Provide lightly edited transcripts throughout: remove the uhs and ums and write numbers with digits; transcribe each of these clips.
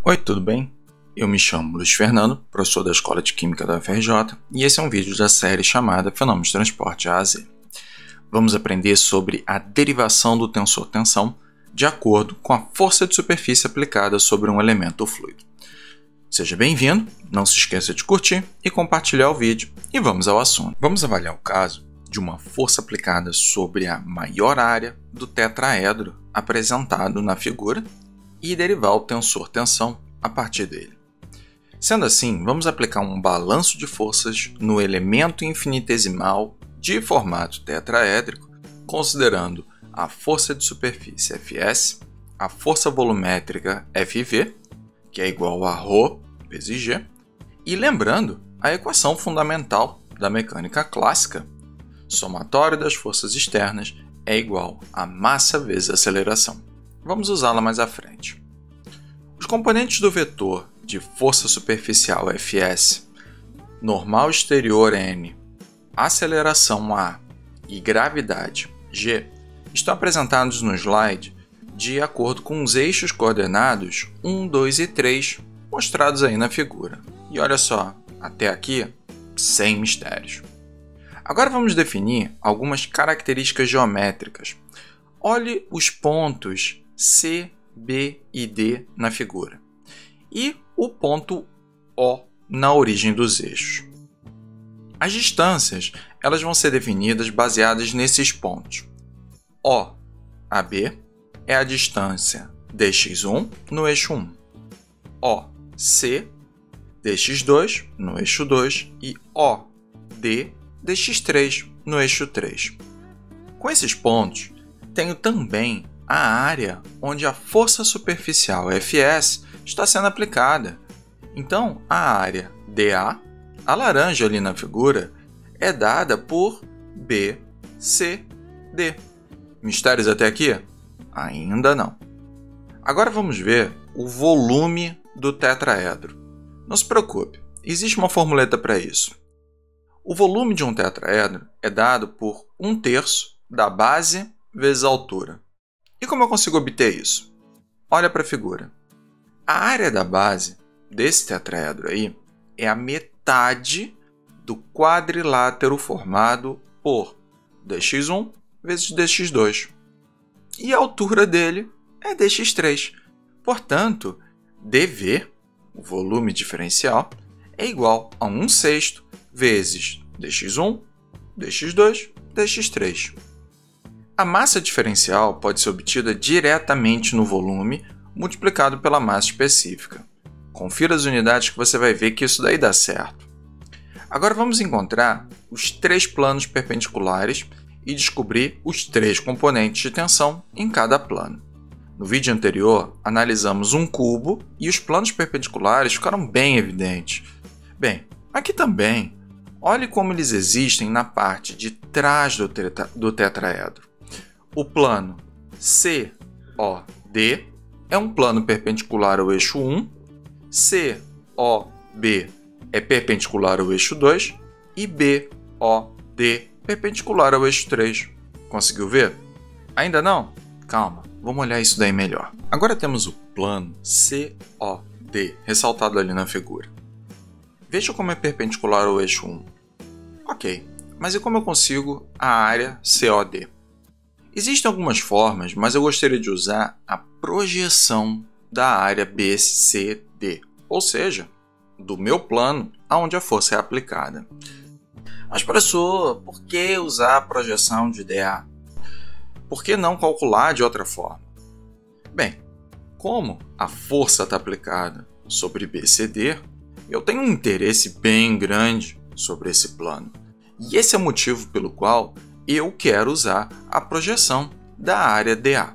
Oi, tudo bem? Eu me chamo Luiz Fernando, professor da Escola de Química da UFRJ, e esse é um vídeo da série chamada Fenômenos de Transporte A a Z. Vamos aprender sobre a derivação do tensor tensão de acordo com a força de superfície aplicada sobre um elemento fluido. Seja bem-vindo, não se esqueça de curtir e compartilhar o vídeo, e vamos ao assunto. Vamos avaliar o caso de uma força aplicada sobre a maior área do tetraedro apresentado na figura e derivar o tensor tensão a partir dele. Sendo assim, vamos aplicar um balanço de forças no elemento infinitesimal de formato tetraédrico, considerando a força de superfície Fs, a força volumétrica Fv, que é igual a ρ vezes g, e lembrando a equação fundamental da mecânica clássica: somatório das forças externas é igual a massa vezes aceleração. Vamos usá-la mais à frente. Os componentes do vetor de força superficial Fs, normal exterior n, aceleração a e gravidade g estão apresentados no slide de acordo com os eixos coordenados 1, 2 e 3 mostrados aí na figura. E olha só, até aqui, sem mistérios. Agora vamos definir algumas características geométricas. Olhe os pontos C, B e D na figura e o ponto O na origem dos eixos. As distâncias elas vão ser definidas baseadas nesses pontos. O a B é a distância dx1 no eixo 1, OC dx2 no eixo 2 e OD dx3 no eixo 3. Com esses pontos, tenho também a área onde a força superficial Fs está sendo aplicada. Então, a área dA, a laranja ali na figura, é dada por BCD. Mistérios até aqui? Ainda não. Agora vamos ver o volume do tetraedro. Não se preocupe, existe uma formuleta para isso. O volume de um tetraedro é dado por 1/3 da base vezes a altura. E como eu consigo obter isso? Olha para a figura. A área da base desse tetraedro aí é a metade do quadrilátero formado por dx1 vezes dx2. E a altura dele é dx3. Portanto, dV, o volume diferencial, é igual a 1/6 vezes dx1, dx2, dx3. A massa diferencial pode ser obtida diretamente no volume multiplicado pela massa específica. Confira as unidades que você vai ver que isso daí dá certo. Agora vamos encontrar os 3 planos perpendiculares e descobrir os 3 componentes de tensão em cada plano. No vídeo anterior, analisamos um cubo e os planos perpendiculares ficaram bem evidentes. Bem, aqui também, olhe como eles existem na parte de trás do tetraedro. O plano COD é um plano perpendicular ao eixo 1, COB é perpendicular ao eixo 2 e BOD perpendicular ao eixo 3. Conseguiu ver? Ainda não? Calma, vamos olhar isso daí melhor. Agora temos o plano COD ressaltado ali na figura. Veja como é perpendicular ao eixo 1. Ok, mas e como eu consigo a área COD? Existem algumas formas, mas eu gostaria de usar a projeção da área BCD, ou seja, do meu plano aonde a força é aplicada. Mas professor, por que usar a projeção de DA? Por que não calcular de outra forma? Bem, como a força está aplicada sobre BCD, eu tenho um interesse bem grande sobre esse plano. E esse é o motivo pelo qual eu quero usar a projeção da área DA.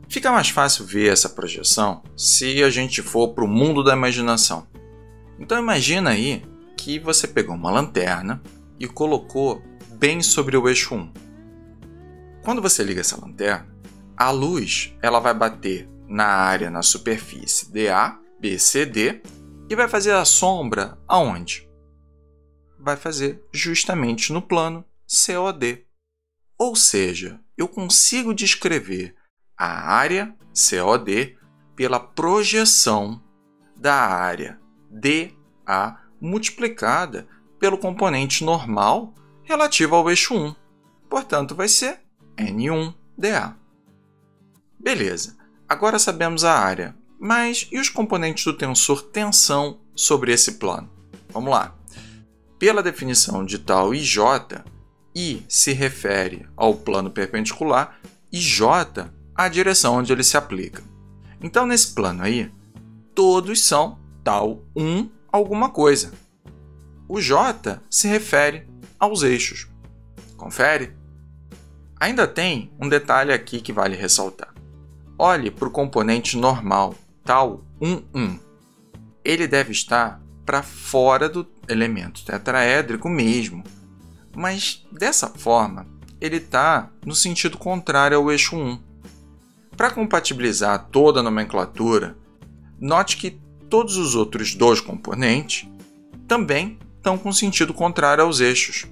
Fica mais fácil ver essa projeção se a gente for para o mundo da imaginação. Então imagina aí que você pegou uma lanterna e colocou bem sobre o eixo 1. Quando você liga essa lanterna, a luz ela vai bater na superfície DA, BCD, e vai fazer a sombra aonde? Vai fazer justamente no plano COD. Ou seja, eu consigo descrever a área COD pela projeção da área DA multiplicada pelo componente normal relativo ao eixo 1. Portanto, vai ser N1DA. Beleza, agora sabemos a área, mas e os componentes do tensor tensão sobre esse plano? Vamos lá. Pela definição de tal IJ, I se refere ao plano perpendicular e J à direção onde ele se aplica. Então, nesse plano aí, todos são tal 1 alguma coisa. O J se refere aos eixos. Confere? Ainda tem um detalhe aqui que vale ressaltar. Olhe para o componente normal, tal 1. Ele deve estar para fora do elemento tetraédrico mesmo, mas dessa forma ele está no sentido contrário ao eixo 1. Para compatibilizar toda a nomenclatura, note que todos os outros dois componentes também estão com sentido contrário aos eixos.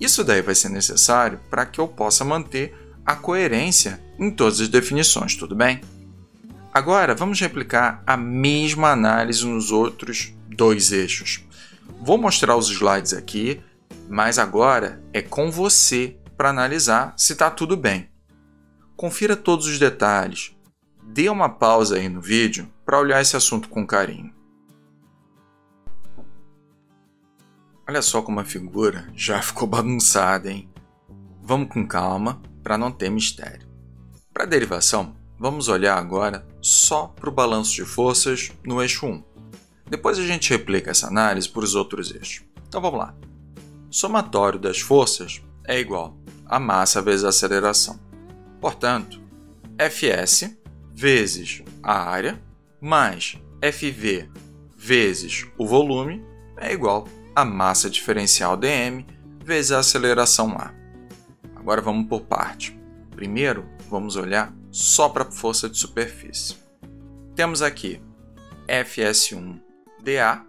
Isso daí vai ser necessário para que eu possa manter a coerência em todas as definições, tudo bem? Agora vamos replicar a mesma análise nos outros dois eixos. Vou mostrar os slides aqui, mas agora é com você para analisar se está tudo bem. Confira todos os detalhes. Dê uma pausa aí no vídeo para olhar esse assunto com carinho. Olha só como a figura já ficou bagunçada, hein? Vamos com calma para não ter mistério. Para a derivação, vamos olhar agora só para o balanço de forças no eixo 1. Depois a gente replica essa análise para os outros eixos. Então vamos lá. Somatório das forças é igual a massa vezes a aceleração. Portanto, Fs vezes a área mais Fv vezes o volume é igual a massa diferencial dm vezes a aceleração A. Agora vamos por parte. Primeiro, vamos olhar só para a força de superfície. Temos aqui Fs1dA,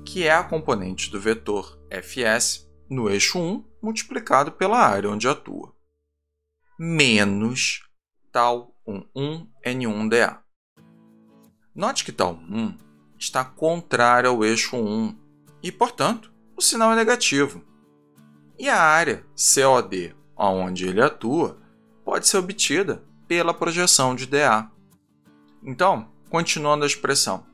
que é a componente do vetor Fs no eixo 1 multiplicado pela área onde atua, menos tal 1N1dA. Note que tal 1 está contrário ao eixo 1 e, portanto, o sinal é negativo. E a área COD, onde ele atua, pode ser obtida pela projeção de dA. Então, continuando a expressão,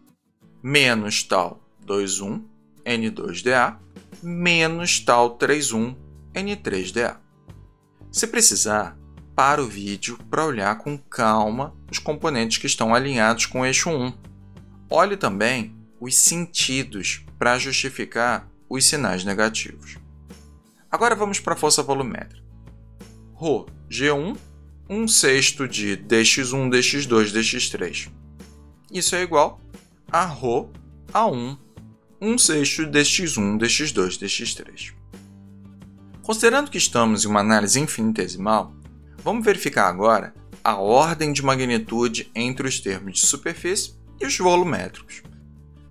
menos tal 2,1 N2dA menos tal 3,1 N3dA. Se precisar, para o vídeo para olhar com calma os componentes que estão alinhados com o eixo 1. Olhe também os sentidos para justificar os sinais negativos. Agora vamos para a força volumétrica. Rho G1, 1/6 de dx1, dx2, dx3. Isso é igual a Rho A1, 1/6 de dx1, dx2, dx3. Considerando que estamos em uma análise infinitesimal, vamos verificar agora a ordem de magnitude entre os termos de superfície e os volumétricos.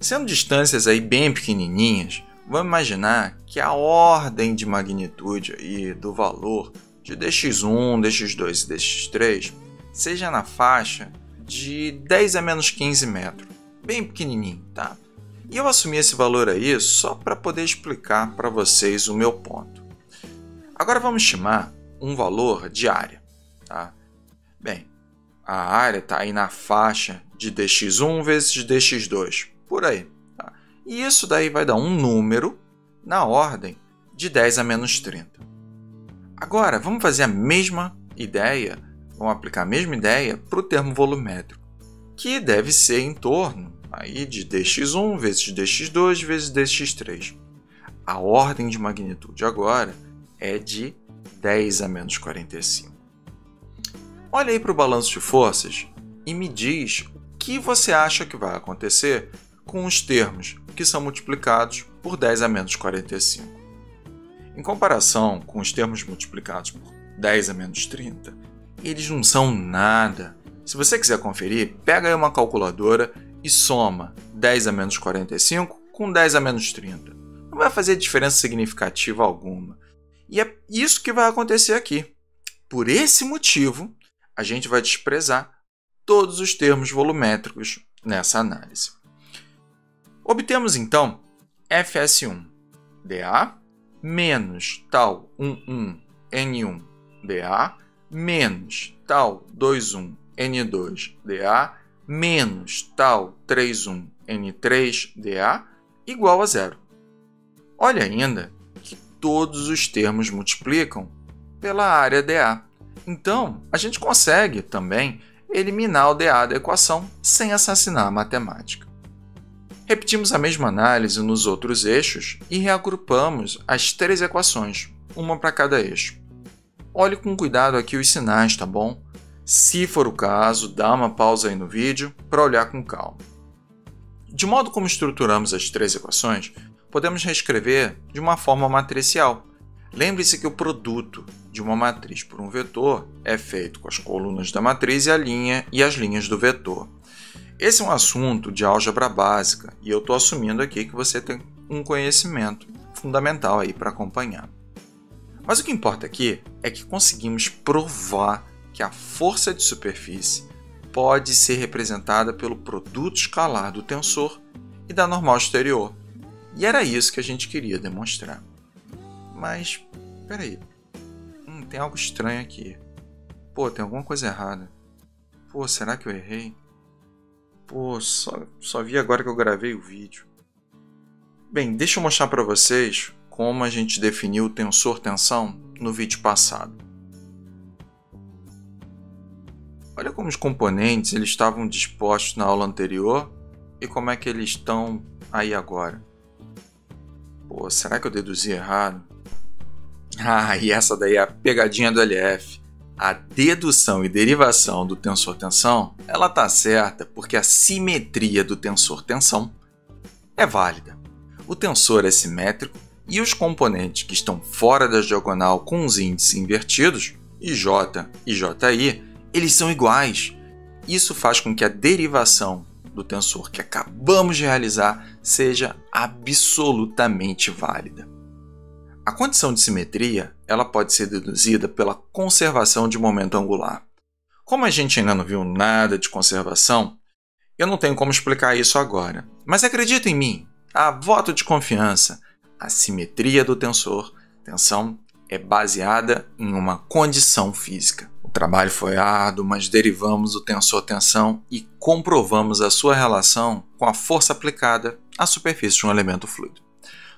Sendo distâncias aí bem pequenininhas, vamos imaginar que a ordem de magnitude aí do valor de dx1, dx2 e dx3 seja na faixa de 10 a menos 15 metros, bem pequenininho, tá? E eu assumi esse valor aí só para poder explicar para vocês o meu ponto. Agora vamos estimar um valor de área, tá? Bem, a área está aí na faixa de dx1 vezes dx2, por aí. Tá? E isso daí vai dar um número na ordem de 10 a menos 30. Agora, vamos fazer a mesma ideia, vamos aplicar a mesma ideia para o termo volumétrico, que deve ser em torno aí de dx1 vezes dx2 vezes dx3. A ordem de magnitude agora é de 10 a menos 45. Olha aí para o balanço de forças e me diz o que você acha que vai acontecer com os termos que são multiplicados por 10 a menos 45. Em comparação com os termos multiplicados por 10 a menos 30, eles não são nada. Se você quiser conferir, pega aí uma calculadora e soma 10 a menos 45 com 10 a menos 30. Não vai fazer diferença significativa alguma. E é isso que vai acontecer aqui. Por esse motivo, a gente vai desprezar todos os termos volumétricos nessa análise. Obtemos então Fs1 dA menos tal 11 N1 dA menos tal 21 N2 dA menos tal 31 N3 dA igual a zero. Olha ainda que todos os termos multiplicam pela área dA. Então, a gente consegue também eliminar o dA da equação sem assassinar a matemática. Repetimos a mesma análise nos outros eixos e reagrupamos as três equações, uma para cada eixo. Olhe com cuidado aqui os sinais, tá bom? Se for o caso, dá uma pausa aí no vídeo para olhar com calma. De modo como estruturamos as três equações, podemos reescrever de uma forma matricial. Lembre-se que o produto de uma matriz por um vetor é feito com as colunas da matriz e as linhas do vetor. Esse é um assunto de álgebra básica e eu estou assumindo aqui que você tem um conhecimento fundamental aí para acompanhar. Mas o que importa aqui é que conseguimos provar que a força de superfície pode ser representada pelo produto escalar do tensor e da normal exterior. E era isso que a gente queria demonstrar. Mas, peraí, tem algo estranho aqui. Pô, tem alguma coisa errada. Pô, será que eu errei? Pô, só vi agora que eu gravei o vídeo. Bem, deixa eu mostrar para vocês como a gente definiu o tensor-tensão no vídeo passado. Olha como os componentes eles estavam dispostos na aula anterior e como é que eles estão aí agora. Pô, será que eu deduzi errado? E essa daí é a pegadinha do LF. A dedução e derivação do tensor-tensão, ela tá certa porque a simetria do tensor-tensão é válida. O tensor é simétrico e os componentes que estão fora da diagonal com os índices invertidos, IJ e JI, eles são iguais. Isso faz com que a derivação do tensor que acabamos de realizar seja absolutamente válida. A condição de simetria ela pode ser deduzida pela conservação de momento angular. Como a gente ainda não viu nada de conservação, eu não tenho como explicar isso agora. Mas acredita em mim, voto de confiança, a simetria do tensor-tensão é baseada em uma condição física. O trabalho foi árduo, mas derivamos o tensor-tensão e comprovamos a sua relação com a força aplicada à superfície de um elemento fluido.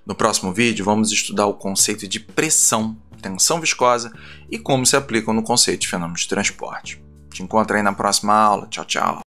No próximo vídeo, vamos estudar o conceito de pressão, tensão viscosa e como se aplicam no conceito de fenômenos de transporte. Te encontro aí na próxima aula. Tchau, tchau!